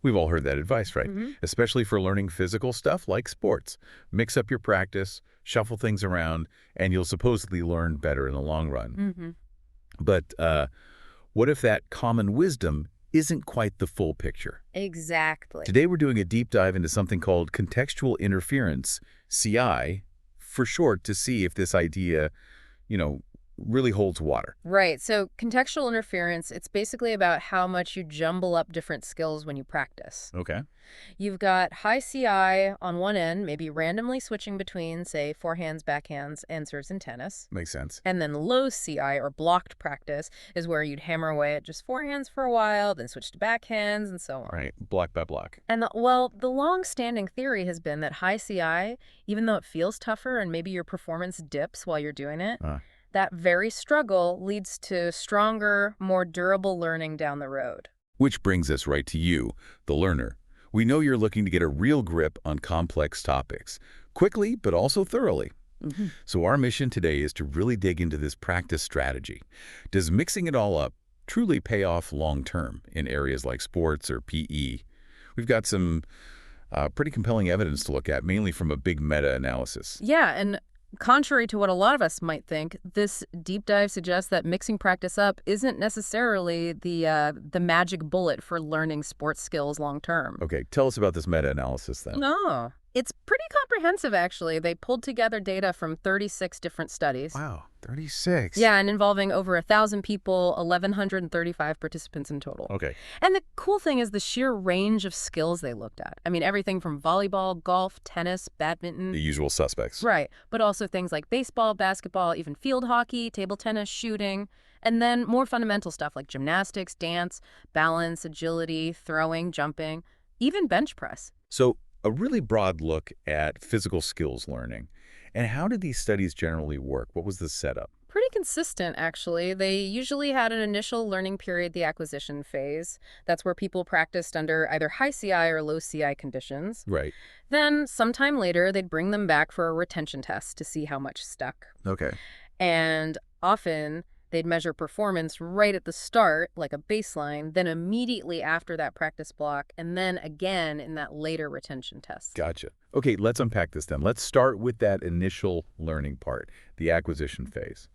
We've all heard that advice, right? Hmm. Especially for learning physical stuff like sports. Mix up your practice, shuffle things around, and you'll supposedly learn better in the long run. Hmm. But what if that common wisdom isn't quite the full picture? Exactly. Today we're doing a deep dive into something called contextual interference, CI, for short, to see if this idea, you know, really holds water. Right. So contextual interference, it's basically about how much you jumble up different skills when you practice. Okay. You've got high CI on one end, maybe randomly switching between, say, forehands, backhands, and serves in tennis. Makes sense. And then low CI, or blocked practice, is where you'd hammer away at just forehands for a while, then switch to backhands, and so on. Right. Block by block. And the long-standing theory has been that high CI, even though it feels tougher and maybe your performance dips while you're doing it, Uh, that very struggle leads to stronger, more durable learning down the road. which brings us right to you, the learner. We know you're looking to get a real grip on complex topics, quickly but also thoroughly. Hmm. So our mission today is to really dig into this practice strategy. Does mixing it all up truly pay off long-term in areas like sports or PE? We've got some pretty compelling evidence to look at, mainly from a big meta-analysis. Yeah, and contrary to what a lot of us might think, this deep dive suggests that mixing practice up isn't necessarily the magic bullet for learning sports skills long term. Okay, tell us about this meta-analysis then. No. It's pretty comprehensive, actually. They pulled together data from 36 different studies. Wow, 36. Yeah, and involving over 1,000 people, 1,135 participants in total. Okay. And the cool thing is the sheer range of skills they looked at. I mean, everything from volleyball, golf, tennis, badminton. The usual suspects. Right, but also things like baseball, basketball, even field hockey, table tennis, shooting, and then more fundamental stuff like gymnastics, dance, balance, agility, throwing, jumping, even bench press. So a really broad look at physical skills learning. And how did these studies generally work? What was the setup? Pretty consistent, actually. They usually had an initial learning period, the acquisition phase. That's where people practiced under either high CI or low CI conditions. Right. Then, sometime later, they'd bring them back for a retention test to see how much stuck. Okay. And often, they'd measure performance right at the start, like a baseline, then immediately after that practice block, and then again in that later retention test. Gotcha. Okay, let's unpack this then. Let's start with that initial learning part, the acquisition phase.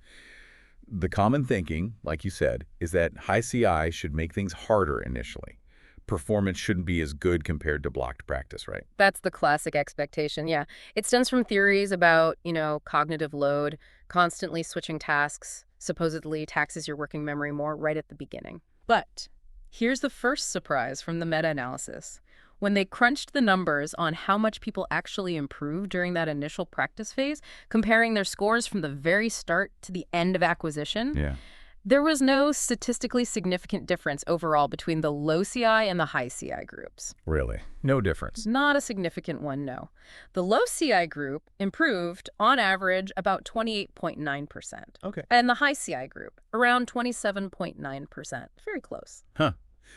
The common thinking, like you said, is that high CI should make things harder initially. Performance shouldn't be as good compared to blocked practice, right? That's the classic expectation, yeah. It stems from theories about, cognitive load, constantly switching tasks, supposedly taxes your working memory more right at the beginning. But here's the first surprise from the meta-analysis. When they crunched the numbers on how much people actually improved during that initial practice phase, comparing their scores from the very start to the end of acquisition, Yeah. there was no statistically significant difference overall between the low CI and the high CI groups. Really? No difference. Not a significant one, no. The low CI group improved, on average, about 28.9%. Okay. And the high CI group, around 27.9%. Very close. Huh.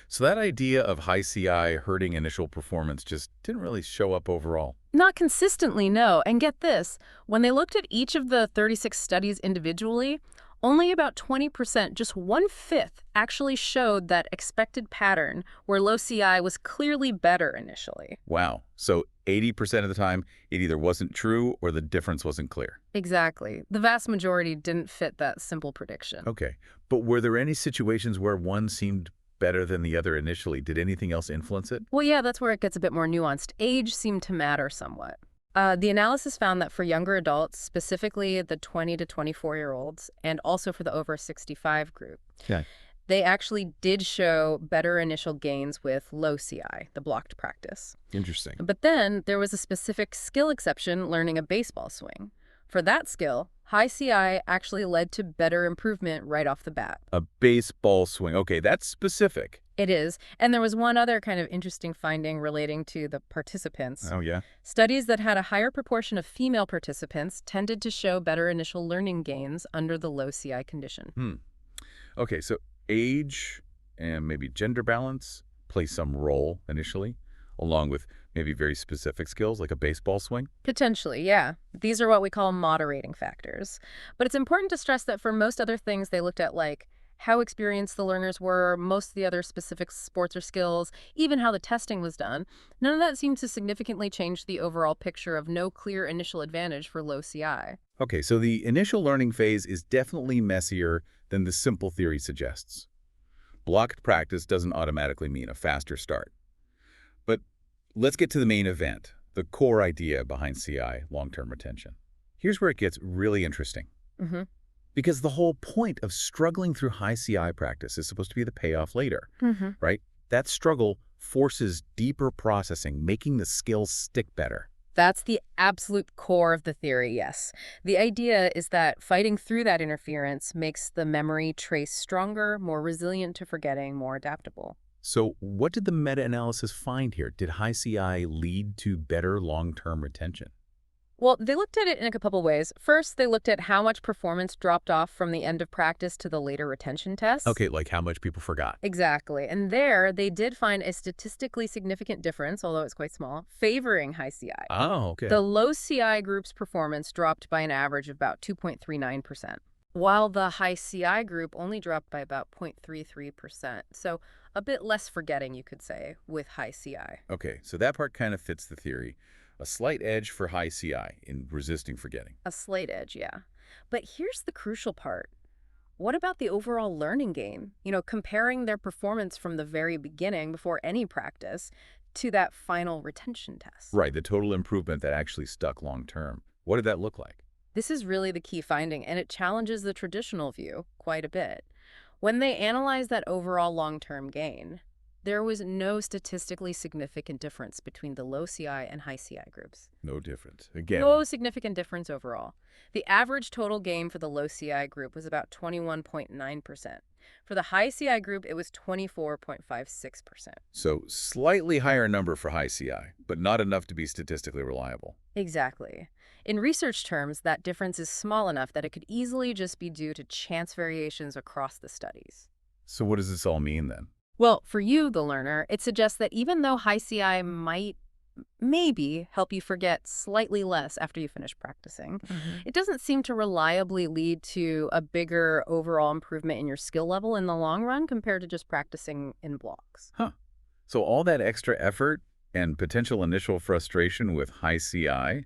So that idea of high CI hurting initial performance just didn't really show up overall. Not consistently, no. And get this, when they looked at each of the 36 studies individually, only about 20%, just 1/5, actually showed that expected pattern where low CI was clearly better initially. Wow. So 80% of the time, it either wasn't true or the difference wasn't clear. Exactly. The vast majority didn't fit that simple prediction. Okay. But were there any situations where one seemed better than the other initially? Did anything else influence it? Well, yeah, that's where it gets a bit more nuanced. Age seemed to matter somewhat. The analysis found that for younger adults, specifically the 20 to 24-year-olds, and also for the over 65 group, Yeah. they actually did show better initial gains with low CI, the blocked practice. Interesting. But then there was a specific skill exception, learning a baseball swing. For that skill, high CI actually led to better improvement right off the bat. A baseball swing. Okay, that's specific. It is. And there was one other kind of interesting finding relating to the participants. Oh, yeah? Studies that had a higher proportion of female participants tended to show better initial learning gains under the low CI condition. Okay, so age and maybe gender balance play some role initially, along with maybe very specific skills like a baseball swing. Potentially, yeah. These are what we call moderating factors. But it's important to stress that for most other things they looked at, like how experienced the learners were, most of the other specific sports or skills, even how the testing was done. None of that seemed to significantly change the overall picture of no clear initial advantage for low CI. Okay, so the initial learning phase is definitely messier than the simple theory suggests. Blocked practice doesn't automatically mean a faster start. But let's get to the main event, the core idea behind CI, long-term retention. Here's where it gets really interesting. Mm-hmm. Because the whole point of struggling through high CI practice is supposed to be the payoff later, Mm-hmm. right? That struggle forces deeper processing, making the skills stick better. That's the absolute core of the theory, yes. The idea is that fighting through that interference makes the memory trace stronger, more resilient to forgetting, more adaptable. So what did the meta-analysis find here? Did high CI lead to better long-term retention? Well, they looked at it in a couple ways. First, they looked at how much performance dropped off from the end of practice to the later retention tests. Okay, like how much people forgot. Exactly. And there, they did find a statistically significant difference, although it's quite small, favoring high CI. Oh, okay. The low CI group's performance dropped by an average of about 2.39%, while the high CI group only dropped by about 0.33%. So a bit less forgetting, you could say, with high CI. Okay, so that part kind of fits the theory. A slight edge for high CI in resisting forgetting. A slight edge, yeah. But here's the crucial part. What about the overall learning gain? Comparing their performance from the very beginning, before any practice, to that final retention test. Right, the total improvement that actually stuck long-term. What did that look like? This is really the key finding, and it challenges the traditional view quite a bit. When they analyzed that overall long-term gain, there was no statistically significant difference between the low CI and high CI groups. No difference. Again, No significant difference overall. The average total gain for the low CI group was about 21.9%. For the high CI group, it was 24.56%. so slightly higher number for high CI, but not enough to be statistically reliable. Exactly. In research terms, that difference is small enough that it could easily just be due to chance variations across the studies. So what does this all mean then? Well, for you, the learner, it suggests that even though high CI might maybe help you forget slightly less after you finish practicing, it doesn't seem to reliably lead to a bigger overall improvement in your skill level in the long run compared to just practicing in blocks. Huh. So all that extra effort and potential initial frustration with high CI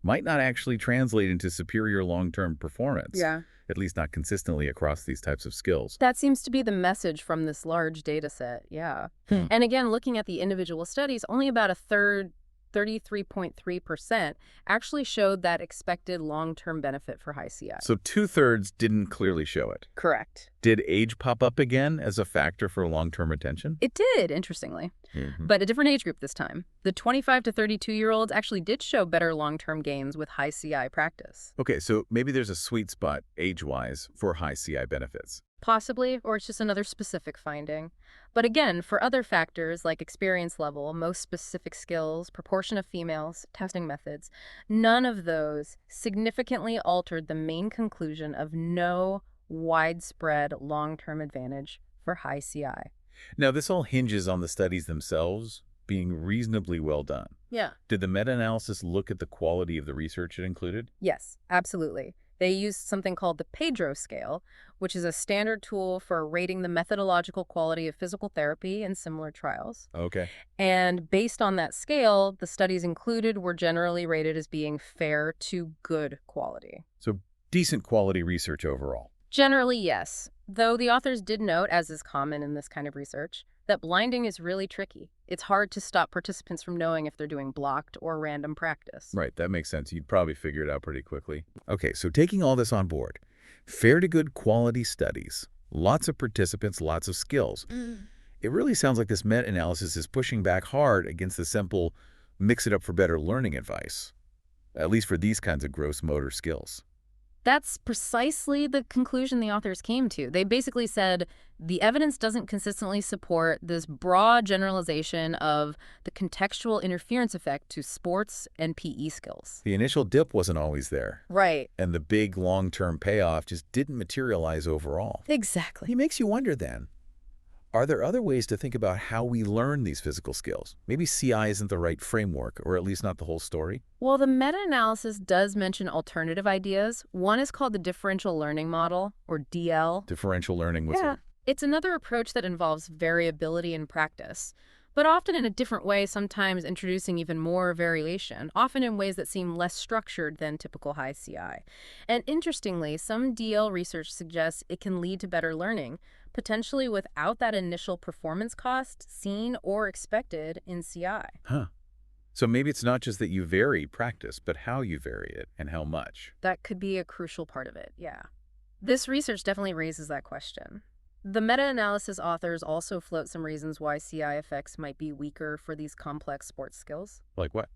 might not actually translate into superior long-term performance, at least not consistently across these types of skills. That seems to be the message from this large data set, yeah. And again, looking at the individual studies, only about a third, 33.3%, actually showed that expected long-term benefit for high CI. So 2/3 didn't clearly show it. Correct. Did age pop up again as a factor for long-term retention? It did, interestingly, but a different age group this time. The 25 to 32-year-olds actually did show better long-term gains with high CI practice. Okay, so maybe there's a sweet spot age-wise for high CI benefits. Possibly, or it's just another specific finding. But again, for other factors like experience level, most specific skills, proportion of females, testing methods, none of those significantly altered the main conclusion of no widespread long-term advantage for high CI. Now, this all hinges on the studies themselves being reasonably well done. Yeah. Did the meta-analysis look at the quality of the research it included? Yes, absolutely. They used something called the Pedro scale, which is a standard tool for rating the methodological quality of physical therapy in similar trials. Okay. And based on that scale, the studies included were generally rated as being fair to good quality. So decent quality research overall. Generally, yes. Though the authors did note, as is common in this kind of research, that blinding is really tricky. It's hard to stop participants from knowing if they're doing blocked or random practice. Right, that makes sense. You'd probably figure it out pretty quickly. Okay, so taking all this on board, fair to good quality studies, lots of participants, lots of skills. It really sounds like this meta-analysis is pushing back hard against the simple mix it up for better learning advice, at least for these kinds of gross motor skills. That's precisely the conclusion the authors came to. They basically said the evidence doesn't consistently support this broad generalization of the contextual interference effect to sports and PE skills. The initial dip wasn't always there, Right. and the big long-term payoff just didn't materialize overall. Exactly. It makes you wonder then, Are there other ways to think about how we learn these physical skills? Maybe CI isn't the right framework, or at least not the whole story? Well, the meta-analysis does mention alternative ideas. One is called the differential learning model, or DL. Differential learning was Yeah. it? It's another approach that involves variability in practice, but often in a different way, sometimes introducing even more variation, often in ways that seem less structured than typical high CI. And interestingly, some DL research suggests it can lead to better learning, potentially without that initial performance cost seen or expected in CI. Huh. So maybe it's not just that you vary practice, but how you vary it and how much. That could be a crucial part of it, yeah. This research definitely raises that question. The meta-analysis authors also float some reasons why CI effects might be weaker for these complex sports skills. Like what?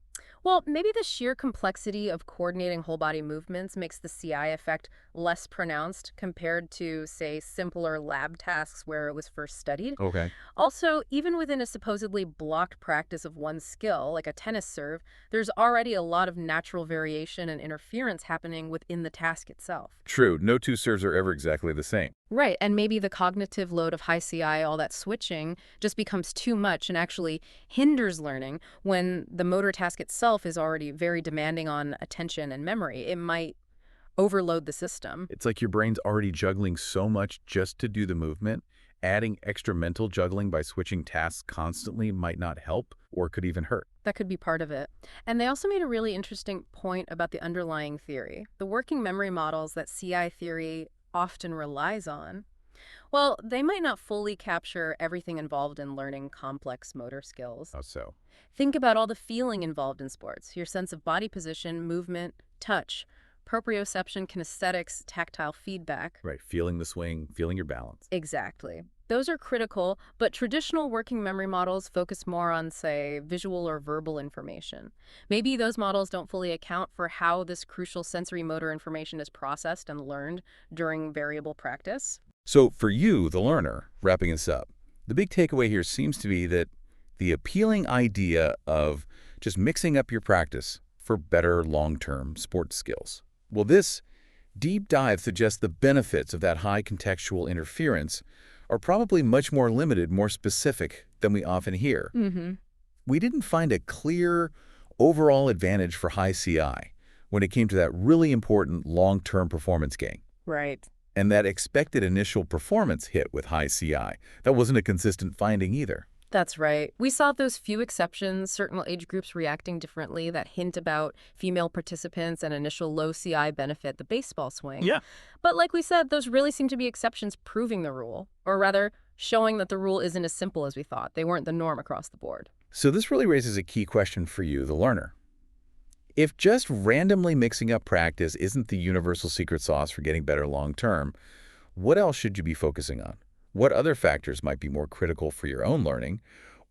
Well, maybe the sheer complexity of coordinating whole body movements makes the CI effect less pronounced compared to, say, simpler lab tasks where it was first studied. Okay. Also, even within a supposedly blocked practice of one skill, like a tennis serve, there's already a lot of natural variation and interference happening within the task itself. True, no two serves are ever exactly the same. Right, and maybe the cognitive load of high CI, all that switching, just becomes too much and actually hinders learning when the motor task itself is already very demanding on attention and memory. It might overload the system. It's like your brain's already juggling so much just to do the movement. Adding extra mental juggling by switching tasks constantly might not help or could even hurt. That could be part of it. And they also made a really interesting point about the underlying theory. The working memory models that CI theory often relies on, well, they might not fully capture everything involved in learning complex motor skills. How so? Think about all the feeling involved in sports, your sense of body position, movement, touch, proprioception, kinesthetics, tactile feedback. Right, feeling the swing, feeling your balance. Exactly. Those are critical, but traditional working memory models focus more on, say, visual or verbal information. Maybe those models don't fully account for how this crucial sensory motor information is processed and learned during variable practice. So for you, the learner, wrapping this up, the big takeaway here seems to be that the appealing idea of just mixing up your practice for better long-term sports skills. Well, this deep dive suggests the benefits of that high contextual interference are probably much more limited, more specific than we often hear. Mm-hmm. We didn't find a clear overall advantage for high CI when it came to that really important long-term performance gain. Right. And that expected initial performance hit with high CI, that wasn't a consistent finding either. That's right. We saw those few exceptions, certain age groups reacting differently, that hint about female participants and initial low CI benefit, the baseball swing. Yeah. But like we said, those really seem to be exceptions proving the rule, or rather, showing that the rule isn't as simple as we thought. They weren't the norm across the board. So this really raises a key question for you, the learner. If just randomly mixing up practice isn't the universal secret sauce for getting better long-term, what else should you be focusing on? What other factors might be more critical for your own learning,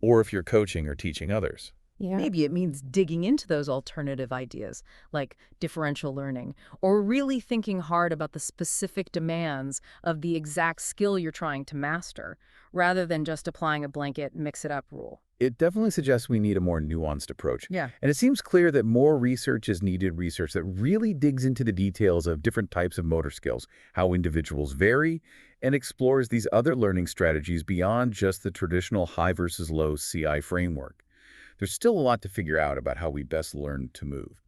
or if you're coaching or teaching others? Yeah. Maybe it means digging into those alternative ideas, like differential learning, or really thinking hard about the specific demands of the exact skill you're trying to master, rather than just applying a blanket mix-it-up rule. It definitely suggests we need a more nuanced approach. Yeah. And it seems clear that more research is needed, research that really digs into the details of different types of motor skills, how individuals vary, and explores these other learning strategies beyond just the traditional high versus low CI framework. There's still a lot to figure out about how we best learn to move.